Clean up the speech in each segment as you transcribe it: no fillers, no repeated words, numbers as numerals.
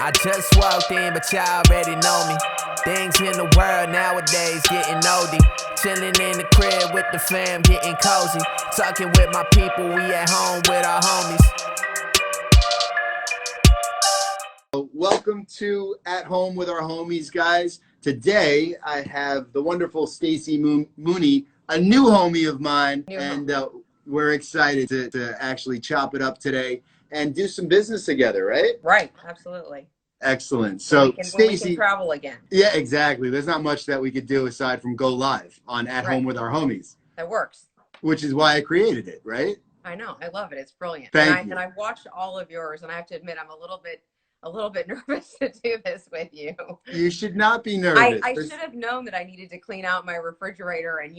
I just walked in, but y'all already know me. Things in the world nowadays getting oldie. Chilling in the crib with the fam, getting cozy. Talking with my people, we at home with our homies. Welcome to At Home with Our Homies, guys. Today, I have the wonderful Stacey Mooney, a new homie of mine, and we're excited to actually chop it up today and do some business together, right? Right, absolutely. Excellent. So, when we can Stacey, travel again. yeah, exactly. There's not much that we could do aside from go live on At Home with Our Homies. That works. Which is why I created it, right? I know. I love it. It's brilliant. Thank you. And I've watched all of yours, and I have to admit, I'm a little bit nervous to do this with you. You should not be nervous. I should have known that I needed to clean out my refrigerator and,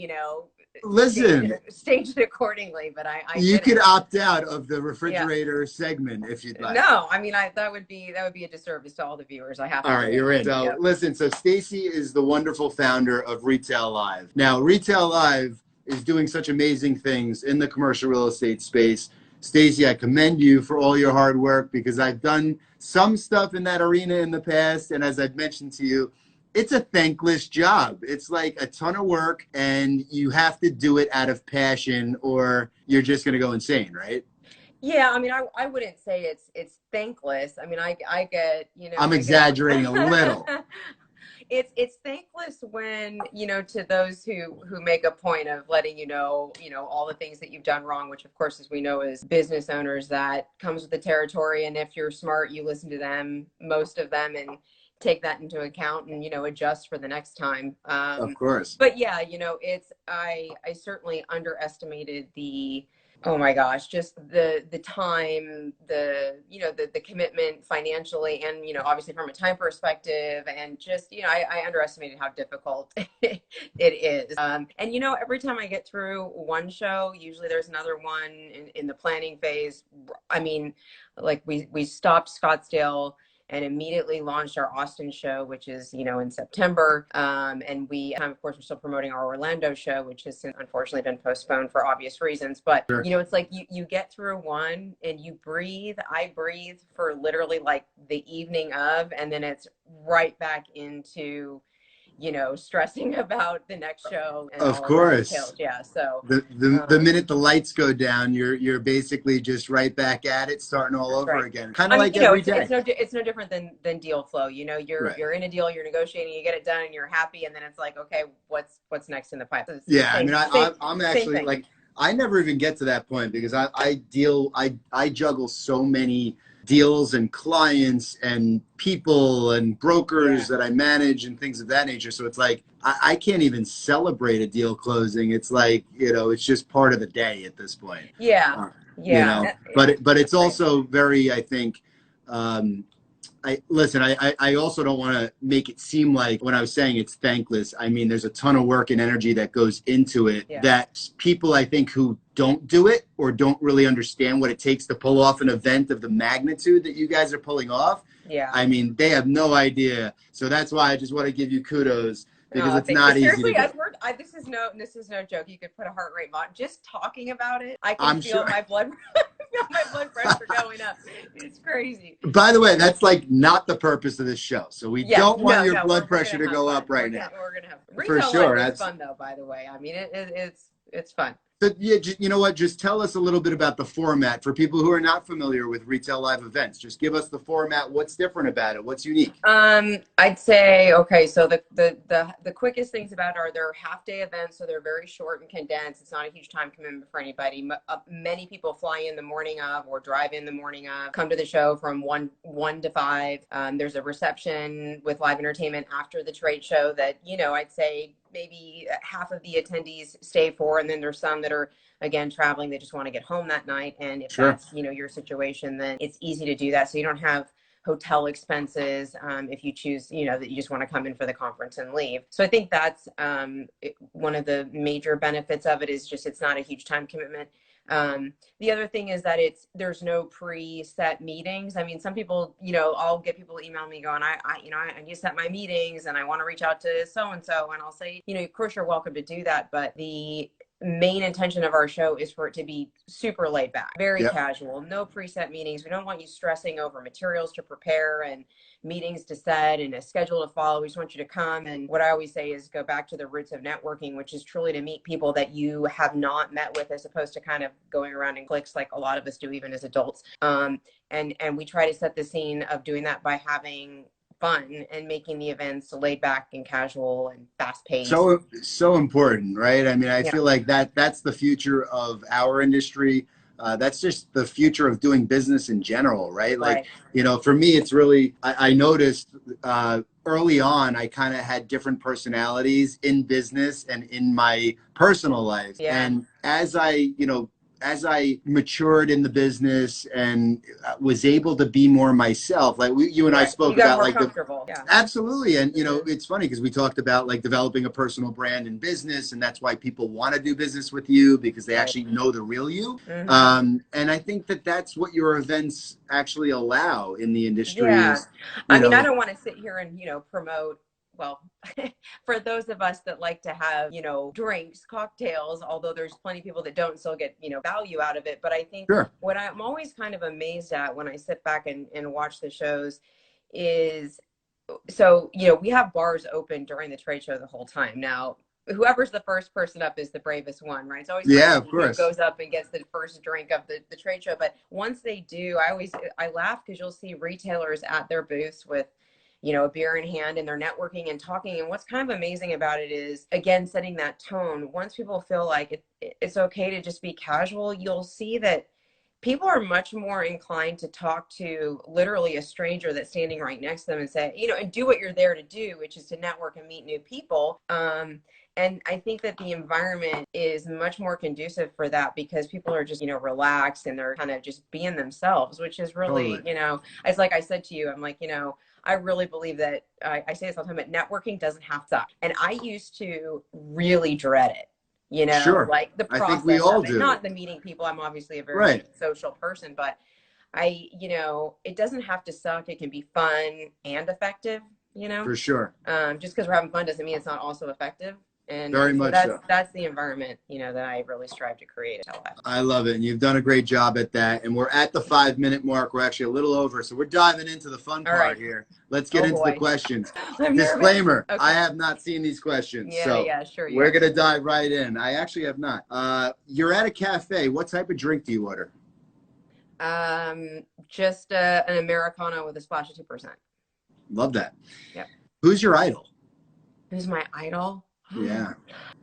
listen, stage it accordingly, but you could opt out of the refrigerator segment if you'd like. No, I mean, that would be a disservice to all the viewers. I have to. All right, you're in. So listen, so Stacey is the wonderful founder of Retail Live. Now, Retail Live is doing such amazing things in the commercial real estate space. Stacey, I commend you for all your hard work because I've done some stuff in that arena in the past, and as I've mentioned to you, it's a thankless job. It's like a ton of work, and you have to do it out of passion, or you're just going to go insane, right? Yeah, I mean, I wouldn't say it's thankless. I mean, I get, I'm exaggerating a little. It's thankless when, to those who make a point of letting you know all the things that you've done wrong, which of course, as we know, as business owners, that comes with the territory. And if you're smart, you listen to them, most of them, and take that into account and, adjust for the next time. Of course. But yeah, I certainly underestimated oh my gosh, just the time, the commitment financially, and, obviously from a time perspective, and just, I underestimated how difficult it is. And, every time I get through one show, usually there's another one in the planning phase. I mean, like we stopped Scottsdale and immediately launched our Austin show, which is, in September. And we, of course, we're still promoting our Orlando show, which has unfortunately been postponed for obvious reasons. But, sure. It's like you get through one and you breathe. I breathe for literally like the evening of, and then it's right back into, stressing about the next show. And of course. Yeah. So the minute the lights go down, you're basically just right back at it, starting all over again. Kind of like every day. It's no different than deal flow. You're in a deal, you're negotiating, you get it done, and you're happy, and then it's like, okay, what's next in the pipe? Yeah, I mean, I'm actually like, I never even get to that point because I juggle so many deals and clients and people and brokers that I manage and things of that nature. So it's like, I can't even celebrate a deal closing. It's like, it's just part of the day at this point. Yeah. But it's also very, I think, I also don't want to make it seem like when I was saying it's thankless, I mean, there's a ton of work and energy that goes into it that people, I think, who don't do it or don't really understand what it takes to pull off an event of the magnitude that you guys are pulling off. Yeah. I mean, they have no idea. So that's why I just want to give you kudos because it's not easy. Seriously, Edward, this is no joke. You could put a heart rate monitor. Just talking about it, I can feel my blood pressure going up. It's crazy. By the way, that's like not the purpose of this show. So we don't want your blood pressure to go up right now. We're gonna have for sure. It's fun though. By the way, I mean it's fun. But yeah, you know what? Just tell us a little bit about the format for people who are not familiar with Retail Live events. Just give us the format. What's different about it? What's unique? I'd say, okay, so the quickest things about it are they're half-day events, so they're very short and condensed. It's not a huge time commitment for anybody. Many people fly in the morning of or drive in the morning of, come to the show from 1 to 5. There's a reception with live entertainment after the trade show that, I'd say maybe half of the attendees stay for, and then there's some that are, again, traveling. They just want to get home that night. And if that's, your situation, then it's easy to do that. So you don't have hotel expenses if you choose, that you just want to come in for the conference and leave. So I think that's one of the major benefits of it is just it's not a huge time commitment. The other thing is that there's no preset meetings. I mean, some people, I'll get people email me going, I need to set my meetings and I want to reach out to so-and-so. And I'll say, of course you're welcome to do that. But main intention of our show is for it to be super laid back, very Yep. casual, no preset meetings. We don't want you stressing over materials to prepare and meetings to set and a schedule to follow. We just want you to come. And what I always say is go back to the roots of networking, which is truly to meet people that you have not met with, as opposed to kind of going around in cliques like a lot of us do, even as adults. And we try to set the scene of doing that by having fun and making the events laid back and casual and fast paced. So important, right? I mean, I Yeah. feel like that's the future of our industry. That's just the future of doing business in general, right? Like, Right. you know, for me, it's really, I noticed early on, I kind of had different personalities in business and in my personal life. Yeah. And as I matured in the business and was able to be more myself, like you and I spoke you got about more like comfortable. Yeah. absolutely. And, you know, it's funny because we talked about like developing a personal brand in business, and that's why people want to do business with you, because they actually know the real you. Mhm. And I think that that's what your events actually allow in the industry. Yeah. Is, I mean, I don't want to sit here and, promote, well, for those of us that like to have, drinks, cocktails, although there's plenty of people that don't still get, value out of it. But I think Sure. what I'm always kind of amazed at when I sit back and watch the shows is, so, we have bars open during the trade show the whole time. Now, whoever's the first person up is the bravest one, right? It's always Yeah, fun of who course. goes up and gets the first drink of the trade show. But once they do, I laugh because you'll see retailers at their booths with, a beer in hand, and they're networking and talking. And what's kind of amazing about it is, again, setting that tone. Once people feel like it's okay to just be casual, you'll see that people are much more inclined to talk to literally a stranger that's standing right next to them and say, and do what you're there to do, which is to network and meet new people. And I think that the environment is much more conducive for that, because people are just, relaxed, and they're kind of just being themselves, which is really, Totally. it's like I said to you, I'm like, I really believe that I say this all the time, but networking doesn't have to suck. And I used to really dread it. Sure. Like the I process think we all of it, do. not the meeting people. I'm obviously a very Right. social person, but it doesn't have to suck. It can be fun and effective, For sure. just because we're having fun doesn't mean it's not also effective. And Very so much that's, so. that's the environment, that I really strive to create. I love it. And you've done a great job at that. And we're at the 5-minute mark. We're actually a little over. So we're diving into the fun All part right. here. Let's get into the questions. I'm Disclaimer, nervous. Okay. I have not seen these questions. Yeah, so yeah, sure. we're going to dive right in. I actually have not. You're at a cafe. What type of drink do you order? Just an Americano with a splash of 2%. Love that. Yep. Who's your idol? Who's my idol? Yeah.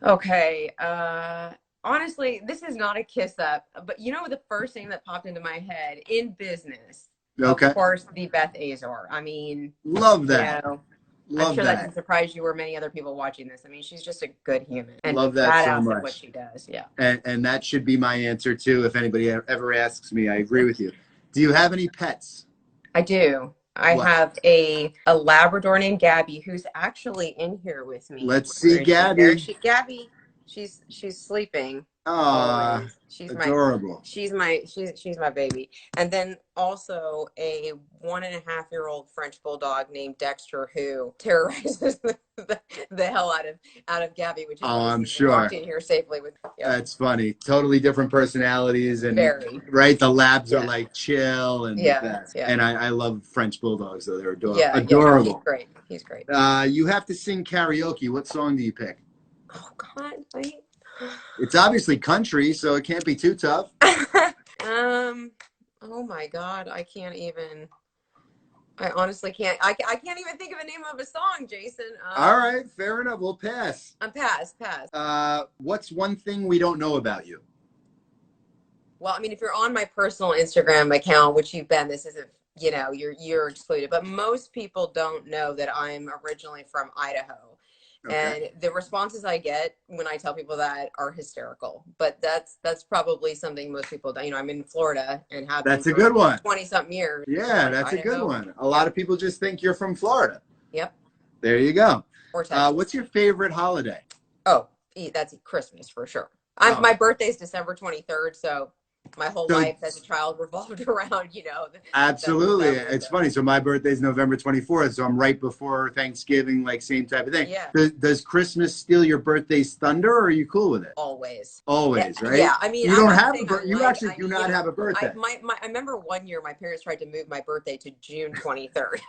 Okay. Honestly, this is not a kiss up, but the first thing that popped into my head in business, Okay. of course, the Beth Azor. I mean, love that. I'm sure that can surprise you or many other people watching this. I mean, she's just a good human. And love that so badass much. at what she does. Yeah. And that should be my answer too. If anybody ever asks me, I agree with you. Do you have any pets? I do. I have a Labrador named Gabby, who's actually in here with me. Let's see Gabby. Gabby, she's sleeping. Oh, she's adorable. She's my baby. And then also a 1.5-year-old French bulldog named Dexter, who terrorizes the hell out of Gabby, which is I'm sure walked in here safely with. Yeah. That's funny. Totally different personalities, and right. The labs are like chill and and I love French bulldogs, though. They're adorable. Yeah, he's great. You have to sing karaoke. What song do you pick? Oh God, it's obviously country, so it can't be too tough. Oh my God, I honestly can't. I can't even think of a name of a song, Jason. All right, fair enough. We'll pass. Pass. What's one thing we don't know about you? Well, I mean, if you're on my personal Instagram account, which you've been, this isn't, you're excluded. But most people don't know that I'm originally from Idaho. Okay. And the responses I get when I tell people that are hysterical. But that's probably something most people don't. I'm in Florida and have that's a good one. 20-something years. Yeah, that's Idaho. A good one. A lot of people just think you're from Florida. Yep. There you go. Or Texas. What's your favorite holiday? Oh, that's Christmas for sure. My birthday's December 23rd, so my whole So life as a child revolved around, you know. absolutely. That was, It's funny. So my birthday's November 24th, so I'm right before Thanksgiving, like same type of thing. Yeah. Does Christmas steal your birthday's thunder, or are you cool with it? Always. Always, right? Yeah, I mean, you I'm don't not have saying you like, actually do not you know, have a birthday. I remember one year my parents tried to move my birthday to June 23rd.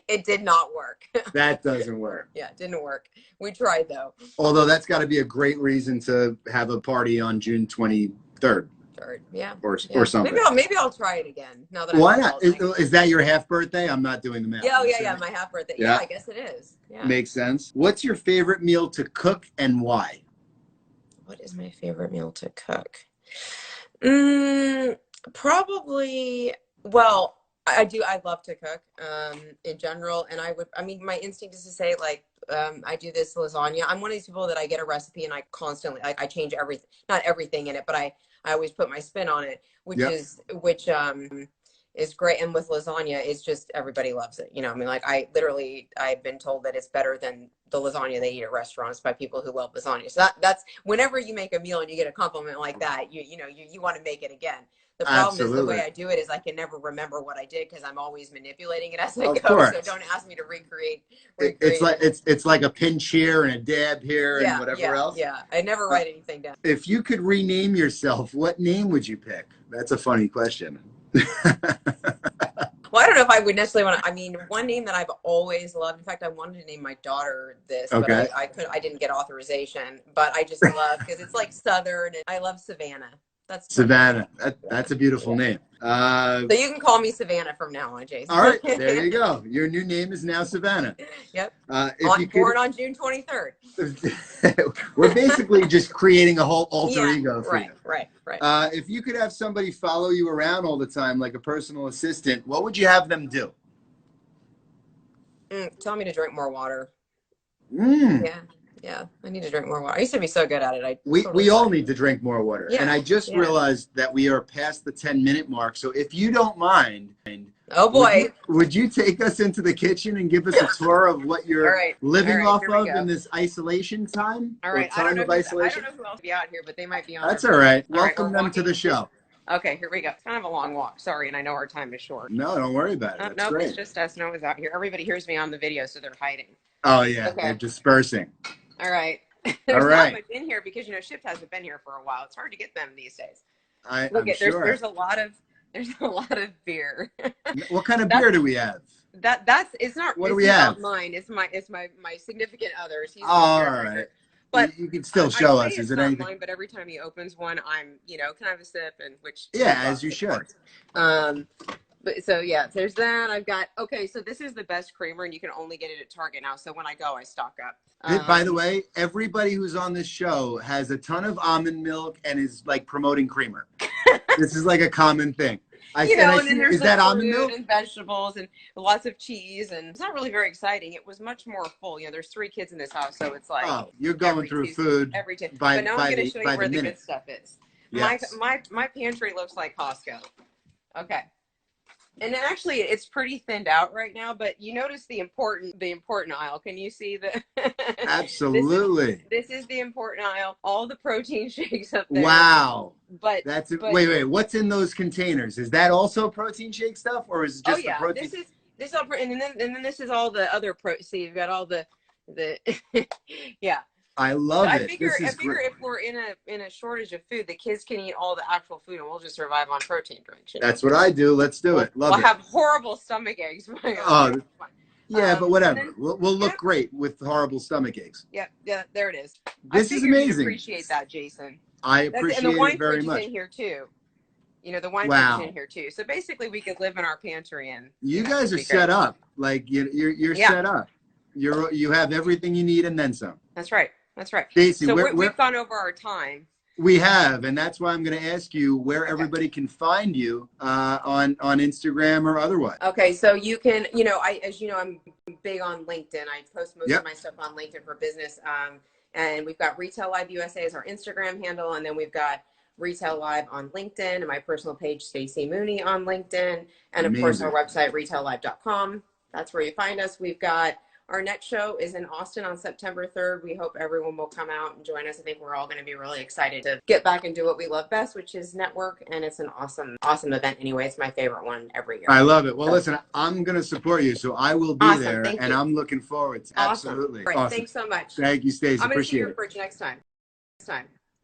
It did not work. That doesn't work. Yeah, it didn't work. We tried though. Although that's got to be a great reason to have a party on June 23rd. Yeah. Or Yeah. something. Maybe I'll try it again now that Why I'm not? Is that your half birthday? I'm not doing the math. Yeah, yeah, my half birthday. Yeah, I guess it is. Yeah. Makes sense. What's your favorite meal to cook and why? What is my favorite meal to cook? Probably, well, I love to cook in general. And my instinct is to say like, I do this lasagna. I'm one of these people that I get a recipe and I constantly, I change everything, not everything in it, but I always put my spin on it, which is great. And with lasagna, it's just, everybody loves it. You know, I mean, like I've been told that it's better than the lasagna they eat at restaurants by people who love lasagna. So that's whenever you make a meal and you get a compliment like that, you want to make it again. The problem is the way I do it is I can never remember what I did because I'm always manipulating it as I go. So don't ask me to recreate it's like a pinch here and a dab here and whatever else. Yeah, I never write anything down. If you could rename yourself, what name would you pick? That's a funny question. Well, I don't know if I would necessarily want to. I mean, one name that I've always loved. In fact, I wanted to name my daughter this, but I didn't get authorization. But I just love because it's like Southern, and I love Savannah. That's Savannah. That's a beautiful name. So you can call me Savannah from now on, Jason. All right, there you go. Your new name is now Savannah. Yep. Born on June 23rd. We're basically just creating a whole alter ego for you. Right. If you could have somebody follow you around all the time, like a personal assistant, what would you have them do? Tell me to drink more water. Yeah, I need to drink more water. I used to be so good at it. We all need to drink more water. And I just realized that we are past the 10-minute mark. So if you don't mind, oh boy, would you take us into the kitchen and give us a tour of what you're living off of in this isolation time? All right. I don't know who else will be out here, but they might be on. That's all right. Welcome them to the show. Okay, here we go. It's kind of a long walk. Sorry, and I know our time is short. No, don't worry about it. No, it's just us. No one's out here. Everybody hears me on the video, so they're hiding. Oh, yeah. Okay. They're dispersing. All right. There's not much in here because, Shift hasn't been here for a while. It's hard to get them these days. There's a lot of beer. What kind of beer do we have? It's not. What do we have? Not mine. It's my significant other's. He's all right. But you can still show us. Is it anything? Mine, but every time he opens one, I'm, can I have a sip? And which. Yeah, as you should. But so there's that. I've got so this is the best creamer, and you can only get it at Target now. So when I go, I stock up. By the way, everybody who's on this show has a ton of almond milk and is like promoting creamer. This is like a common thing. Is that almond milk? And vegetables and lots of cheese, and it's not really very exciting. It was much more full. There's 3 kids in this house, so it's like you're going through food every day. But now I'm going to show you where the good stuff is. Yes. My pantry looks like Costco. Okay. And then actually, it's pretty thinned out right now. But you notice the important aisle. Can you see the? Absolutely. This is the important aisle. All the protein shakes up there. Wow. But wait. What's in those containers? Is that also protein shake stuff, or is it just the protein? This is all, and then this is all the other See, you've got all the yeah. I love it. I figure if we're in a shortage of food, the kids can eat all the actual food, and we'll just survive on protein drinks. That's what I do. Let's do it. Love it. We'll have horrible stomach aches. Yeah, but whatever. We'll look great with horrible stomach aches. Yeah, there it is. This is amazing. You appreciate that, Jason. I appreciate it very much. And the wine fridge is in here too. The wine fridge is in here too. So basically, we could live in our pantry and. You guys are set up. Like you're set up. You have everything you need and then some. That's right. Stacey, so we've gone over our time. We have, and that's why I'm going to ask you where everybody can find you on Instagram or otherwise. Okay, so you can, as you know, I'm big on LinkedIn. I post most of my stuff on LinkedIn for business. And we've got Retail Live USA as our Instagram handle, and then we've got Retail Live on LinkedIn, and my personal page, Stacey Mooney, on LinkedIn, and of course our website, retaillive.com. That's where you find us. We've got Our next show is in Austin on September 3rd. We hope everyone will come out and join us. I think we're all going to be really excited to get back and do what we love best, which is network. And it's an awesome, awesome event anyway. It's my favorite one every year. I love it. Well, listen, I'm going to support you, so I will be Awesome. there, Thank and you. I'm looking forward to Absolutely. Absolutely. Great. Awesome. Thanks so much. Thank you, Stacey. I'm going to see Appreciate your it. fridge next time.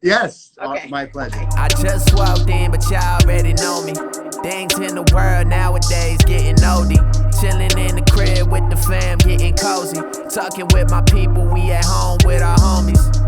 Yes. Okay. My pleasure. I just walked in, but y'all already know me. Things in the world nowadays getting oldie. Chilling in the crib with the fam, getting cozy. Talking with my people, we at home with our homies.